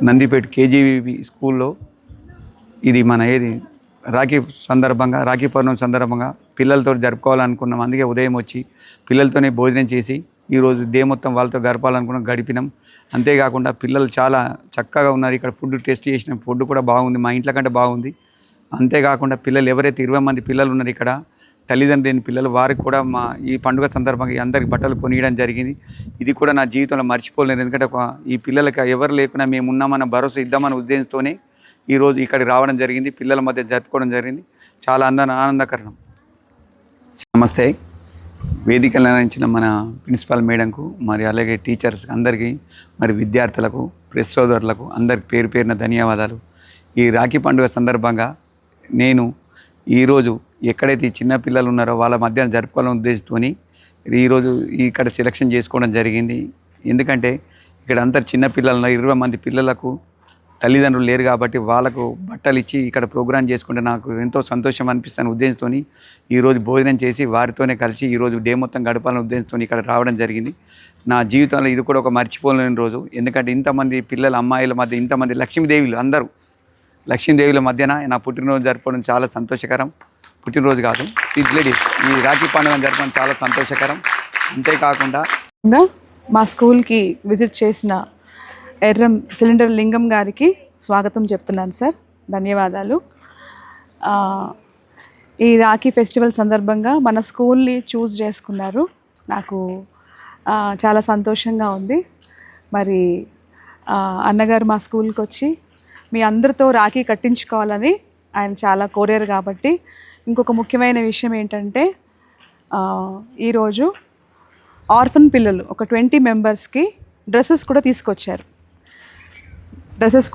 నందిపేట కేజీవి స్కూల్లో ఇది మన ఏది రాఖీ సందర్భంగా రాఖీ పౌర్ణమి సందర్భంగా పిల్లలతో జరుపుకోవాలనుకున్నాం. అందుకే ఉదయం వచ్చి పిల్లలతోనే భోజనం చేసి ఈరోజు డే మొత్తం వాళ్ళతో గడపాలనుకున్నాం, గడిపినాం. అంతేకాకుండా పిల్లలు చాలా చక్కగా ఉన్నారు. ఇక్కడ ఫుడ్ టేస్ట్ చేసిన ఫుడ్ కూడా బాగుంది, మా ఇంట్లో కంటే బాగుంది. అంతేకాకుండా పిల్లలు ఎవరైతే 20 మంది పిల్లలు ఉన్నారు ఇక్కడ, తల్లిదండ్రులు లేని పిల్లలు, వారికి కూడా మా ఈ పండుగ సందర్భంగా అందరికి బట్టలు కొనియడం జరిగింది. ఇది కూడా నా జీవితంలో మర్చిపోలేను. ఎందుకంటే ఈ పిల్లలకి ఎవరు లేకున్నా మేము ఉన్నామన్న భరోసా ఇద్దామన్న ఉద్దేశంతోనే ఈరోజు ఇక్కడికి రావడం జరిగింది. పిల్లల మధ్య జరుపుకోవడం జరిగింది. చాలా ఆనందకరణం. నమస్తే. వేదికలు నిర్వహించిన మన ప్రిన్సిపాల్ మేడంకు, మరి అలాగే టీచర్స్ అందరికీ, మరి విద్యార్థులకు, ప్రెస్ సోదరులకు అందరికి పేరు పేరున ధన్యవాదాలు. ఈ రాఖీ పండుగ సందర్భంగా నేను ఈరోజు ఎక్కడైతే ఈ చిన్న పిల్లలు ఉన్నారో వాళ్ళ మధ్య జరుపుకోవాలని ఉద్దేశంతో ఈరోజు ఇక్కడ సెలక్షన్ చేసుకోవడం జరిగింది. ఎందుకంటే ఇక్కడ అందరు చిన్న పిల్లలు 20 మంది పిల్లలకు తల్లిదండ్రులు లేరు కాబట్టి వాళ్ళకు బట్టలు ఇచ్చి ఇక్కడ ప్రోగ్రాం చేసుకుంటే నాకు ఎంతో సంతోషం అనిపిస్తున్న ఉద్దేశంతో ఈరోజు భోజనం చేసి వారితోనే కలిసి ఈరోజు డే మొత్తం గడపాలనే ఉద్దేశంతో ఇక్కడ రావడం జరిగింది. నా జీవితంలో ఇది కూడా ఒక మర్చిపోలేని రోజు. ఎందుకంటే ఇంతమంది పిల్లల అమ్మాయిల మధ్య ఇంతమంది లక్ష్మీదేవులు అందరూ లక్ష్మీదేవుల మధ్యన నా పుట్టినరోజు జరపడం చాలా సంతోషకరం. పుట్టినరోజు కాదు, ఈ రాఖీ పండుగ జరపడం చాలా సంతోషకరం. అంతేకాకుండా మా స్కూల్కి విజిట్ చేసిన ఎర్రం సిలిండర్ లింగం గారికి స్వాగతం చెప్తున్నాను సార్. ధన్యవాదాలు. ఈ రాఖీ ఫెస్టివల్ సందర్భంగా మన స్కూల్ని చూస్ చేసుకున్నారు. నాకు చాలా సంతోషంగా ఉంది. మరి అన్నగారు మా స్కూల్కి వచ్చి మీ అందరితో రాఖీ కట్టించుకోవాలని ఆయన చాలా కోరారు. కాబట్టి ఇంకొక ముఖ్యమైన విషయం ఏంటంటే ఈరోజు ఆర్ఫన్ పిల్లలు ఒక 20 మెంబర్స్కి డ్రెస్సెస్ కూడా తీసుకొచ్చారు. డ్రెస్సెస్